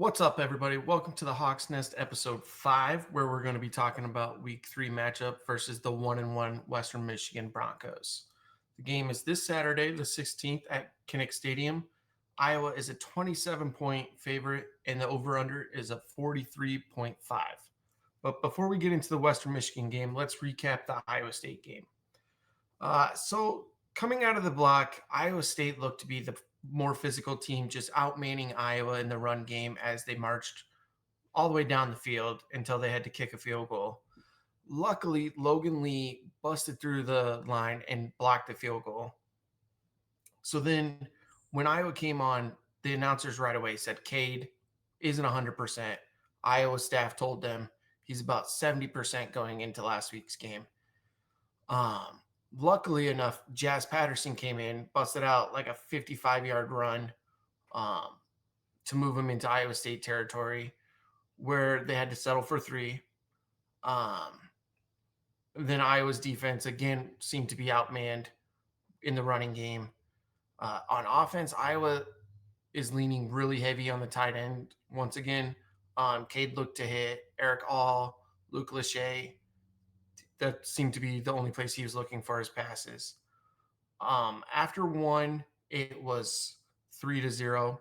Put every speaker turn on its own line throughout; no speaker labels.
What's up, everybody? Welcome to the Hawks Nest episode 5, where we're going to be talking about week 3 matchup versus the 1-1 Western Michigan Broncos. The game is this Saturday, the 16th, at Kinnick Stadium. Iowa is a 27-point favorite, and the over-under is a 43.5. But before we get into the Western Michigan game, let's recap the Iowa State game. So coming out of the block, Iowa State looked to be the more physical team, just outmanning Iowa in the run game as they marched all the way down the field until they had to kick a field goal. Luckily, Logan Lee busted through the line and blocked the field goal. So then when Iowa came on, the announcers right away said Cade isn't 100%. Iowa staff told them he's about 70% going into last week's game. Luckily enough, Jazz Patterson came in, busted out like a 55-yard run to move him into Iowa State territory where they had to settle for 3. Then Iowa's defense, again, seemed to be outmanned in the running game. On offense, Iowa is leaning really heavy on the tight end once again. Cade looked to hit Eric All, Luke Lachey. That seemed to be the only place he was looking for his passes. After one, it was 3-0.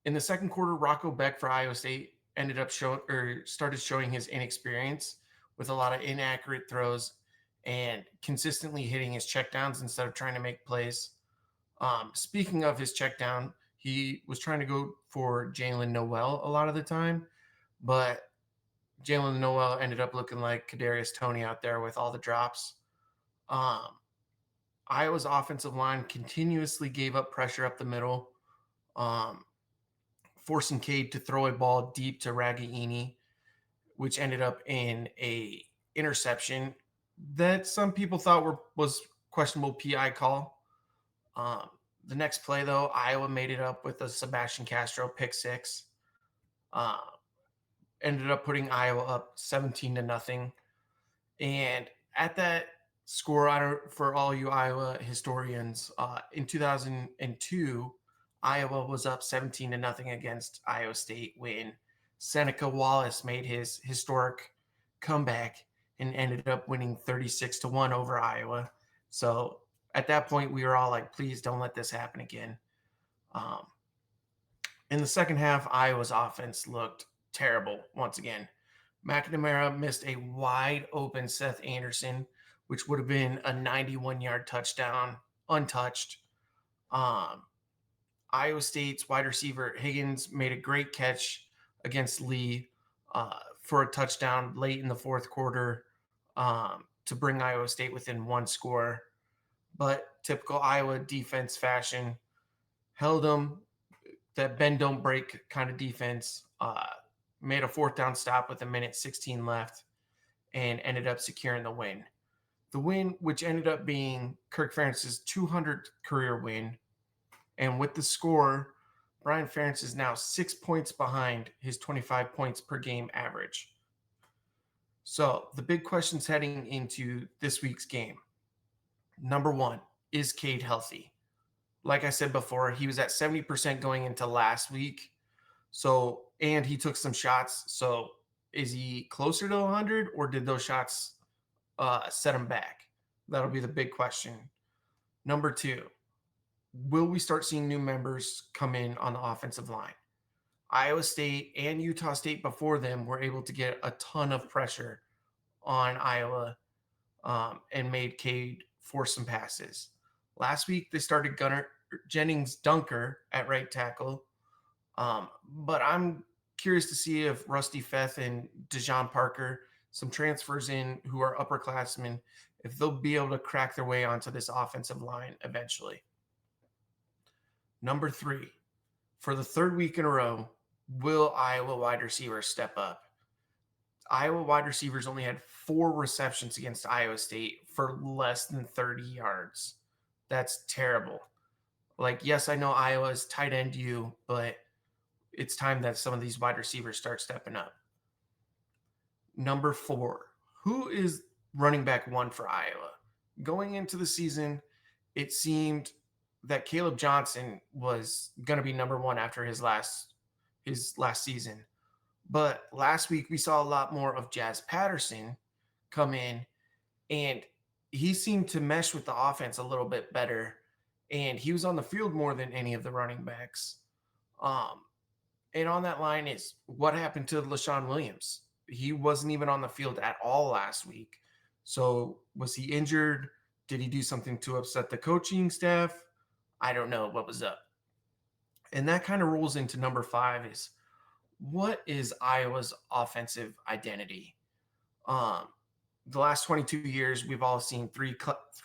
In the second quarter, Rocco Beck for Iowa State ended up started showing his inexperience with a lot of inaccurate throws and consistently hitting his checkdowns instead of trying to make plays. Speaking of his checkdown, he was trying to go for Jalen Nowell a lot of the time, but Jalen Nowell ended up looking like Kadarius Toney out there with all the drops. Iowa's offensive line continuously gave up pressure up the middle, forcing Cade to throw a ball deep to Ragaini, which ended up in a interception that some people thought was questionable PI call. The next play, though, Iowa made it up with a Sebastian Castro pick 6. Ended up putting Iowa up 17-0. And at that score, for all you Iowa historians, in 2002, Iowa was up 17-0 against Iowa State when Seneca Wallace made his historic comeback and ended up winning 36-1 over Iowa. So at that point, we were all like, please don't let this happen again. In the second half, Iowa's offense looked terrible once again. McNamara missed a wide open Seth Anderson, which would have been a 91-yard touchdown, untouched. Iowa State's wide receiver Higgins made a great catch against Lee for a touchdown late in the fourth quarter to bring Iowa State within 1 score. But typical Iowa defense fashion, held them. That bend don't break kind of defense. Made a 4th down stop with 1:16 left and ended up securing the win. The win, which ended up being Kirk Ferentz's 200th career win. And with the score, Brian Ferentz is now 6 points behind his 25 points per game average. So the big questions heading into this week's game. Number 1, is Cade healthy? Like I said before, he was at 70% going into last week. So, and he took some shots. So is he closer to 100 or did those shots set him back? That'll be the big question. Number 2, will we start seeing new members come in on the offensive line? Iowa State and Utah State before them were able to get a ton of pressure on Iowa and made Cade force some passes. Last week, they started Jennings Dunker at right tackle. But I'm curious to see if Rusty Feth and Dejon Parker, some transfers in who are upperclassmen, if they'll be able to crack their way onto this offensive line eventually. Number 3, for the 3rd week in a row, will Iowa wide receivers step up? Iowa wide receivers only had 4 receptions against Iowa State for less than 30 yards. That's terrible. Like, yes, I know Iowa's tight end you, but it's time that some of these wide receivers start stepping up. Number 4, who is running back 1 for Iowa? Going into the season, it seemed that Caleb Johnson was going to be number 1 after his last his last season. But last week we saw a lot more of Jazz Patterson come in, and he seemed to mesh with the offense a little bit better. And he was on the field more than any of the running backs. Um, and on that line is what happened to LaShawn Williams. He wasn't even on the field at all last week. So was he injured? Did he do something to upset the coaching staff? I don't know what was up. And that kind of rolls into number 5 is what is Iowa's offensive identity? Um, the last 22 years, we've all seen 3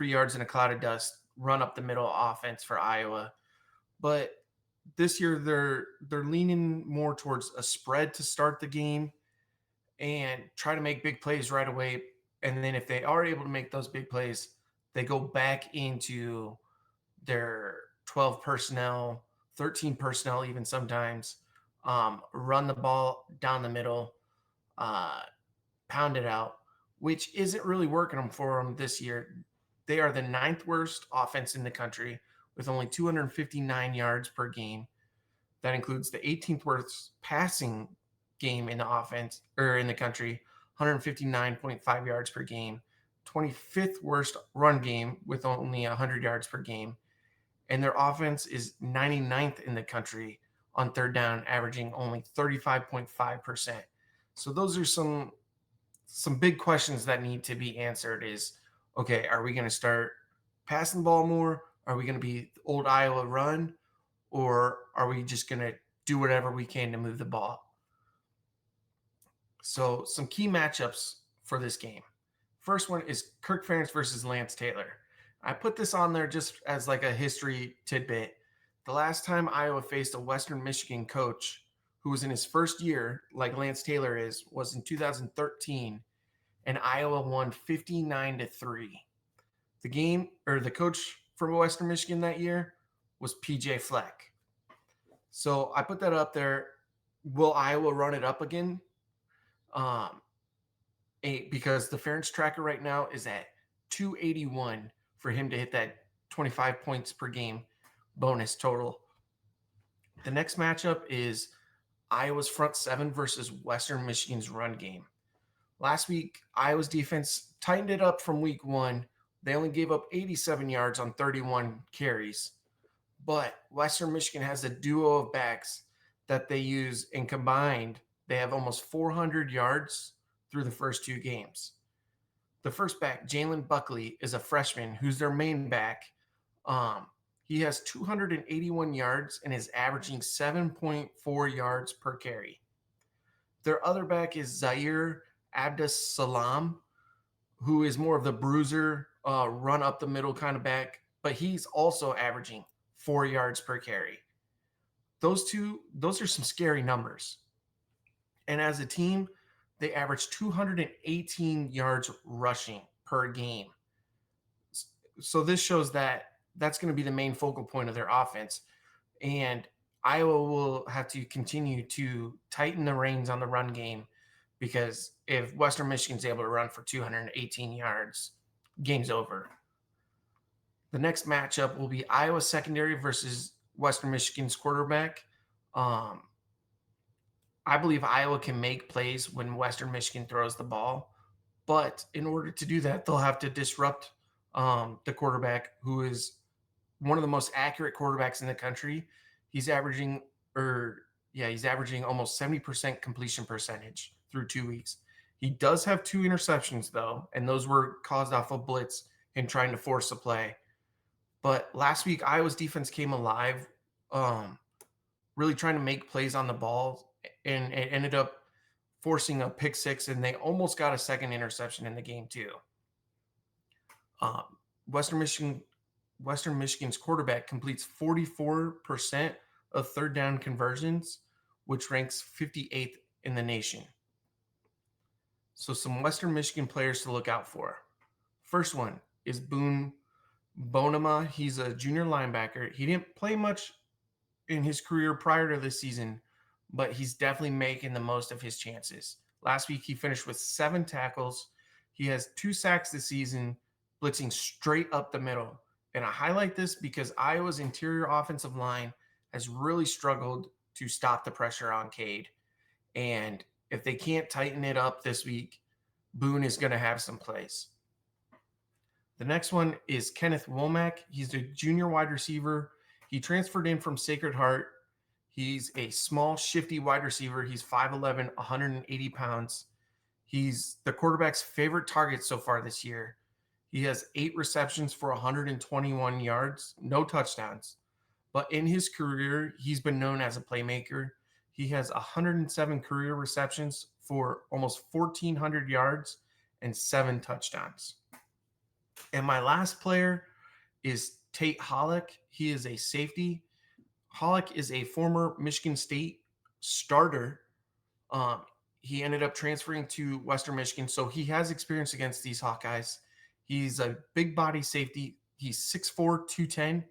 yards in a cloud of dust run up the middle offense for Iowa. But this year they're leaning more towards a spread to start the game and try to make big plays right away. And then if they are able to make those big plays, they go back into their 12 personnel, 13 personnel, even sometimes, run the ball down the middle, uh, pound it out, which isn't really working for them this year. They are the 9th worst offense in the country with only 259 yards per game. That includes the 18th worst passing game in the offense or in the country, 159.5 yards per game, 25th worst run game with only 100 yards per game. And their offense is 99th in the country on third down, averaging only 35.5%. So those are some big questions that need to be answered is, okay, are we going to start passing the ball more? Are we going to be old Iowa run? Or are we just going to do whatever we can to move the ball? So some key matchups for this game. First one is Kirk Ferentz versus Lance Taylor. I put this on there just as like a history tidbit. The last time Iowa faced a Western Michigan coach who was in his first year, like Lance Taylor is, was in 2013, and Iowa won 59-3. The coach from Western Michigan that year was PJ Fleck. So I put that up there. Will Iowa run it up again? Because the Ferentz tracker right now is at 281 for him to hit that 25 points per game bonus total. The next matchup is Iowa's front 7 versus Western Michigan's run game. Last week, Iowa's defense tightened it up from week 1. They only gave up 87 yards on 31 carries. But Western Michigan has a duo of backs that they use, and combined, they have almost 400 yards through the first 2 games. The first back, Jalen Buckley, is a freshman who's their main back. He has 281 yards and is averaging 7.4 yards per carry. Their other back is Zaire Abdus-Salam, who is more of the bruiser, run up the middle kind of back, but he's also averaging 4 yards per carry. Those are some scary numbers. And as a team, they average 218 yards rushing per game. So this shows that that's going to be the main focal point of their offense. And Iowa will have to continue to tighten the reins on the run game, because if Western Michigan's able to run for 218 yards, game's over. The next matchup will be Iowa secondary versus Western Michigan's quarterback. I believe Iowa can make plays when Western Michigan throws the ball, but in order to do that, they'll have to disrupt the quarterback, who is one of the most accurate quarterbacks in the country. He's averaging almost 70% completion percentage through 2 weeks. He does have 2 interceptions though, and those were caused off of blitz and trying to force a play. But last week, Iowa's defense came alive, really trying to make plays on the ball, and it ended up forcing a pick 6, and they almost got a second interception in the game too. Western Michigan's quarterback completes 44% of third down conversions, which ranks 58th in the nation. So some Western Michigan players to look out for. First one is Boone Bonema. He's a junior linebacker. He didn't play much in his career prior to this season, but he's definitely making the most of his chances. Last week, he finished with 7 tackles. He has 2 sacks this season, blitzing straight up the middle. And I highlight this because Iowa's interior offensive line has really struggled to stop the pressure on Cade. And if they can't tighten it up this week, Boone is going to have some plays. The next one is Kenneth Womack. He's a junior wide receiver. He transferred in from Sacred Heart. He's a small, shifty wide receiver. He's 5'11", 180 pounds. He's the quarterback's favorite target so far this year. He has 8 receptions for 121 yards, no touchdowns. But in his career, he's been known as a playmaker. He has 107 career receptions for almost 1,400 yards and 7 touchdowns. And my last player is Tate Hollick. He is a safety. Hollick is a former Michigan State starter. He ended up transferring to Western Michigan, so he has experience against these Hawkeyes. He's a big body safety. He's 6'4", 210.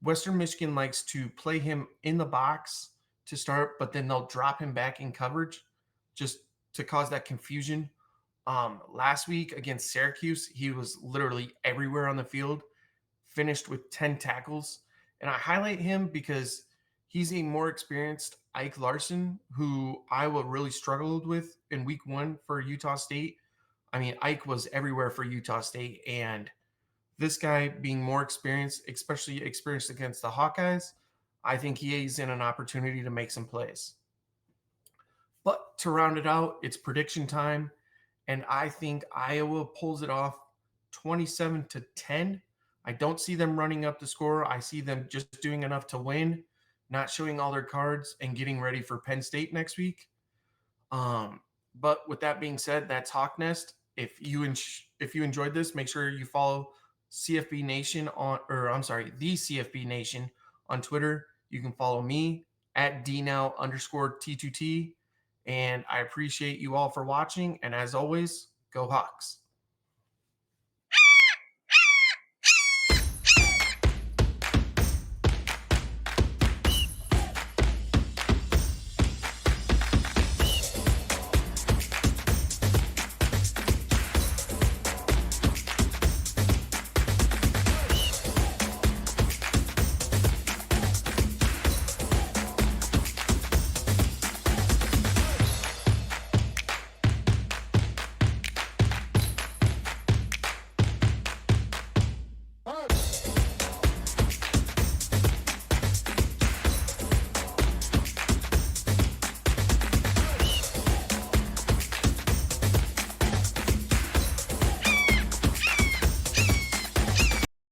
Western Michigan likes to play him in the box to start, but then they'll drop him back in coverage just to cause that confusion. Last week against Syracuse, he was literally everywhere on the field, finished with 10 tackles. And I highlight him because he's a more experienced Ike Larson, who Iowa really struggled with in week 1 for Utah State. I mean, Ike was everywhere for Utah State, and this guy being more experienced, especially experienced against the Hawkeyes, I think he is in an opportunity to make some plays. But to round it out, it's prediction time, and I think Iowa pulls it off 27-10. I don't see them running up the score. I see them just doing enough to win, not showing all their cards, and getting ready for Penn State next week. But with that being said, that's Hawk Nest. If you enjoyed this, make sure you follow CFB Nation the CFB Nation on Twitter. You can follow me at DNow_T2T. And I appreciate you all for watching. And as always, go Hawks.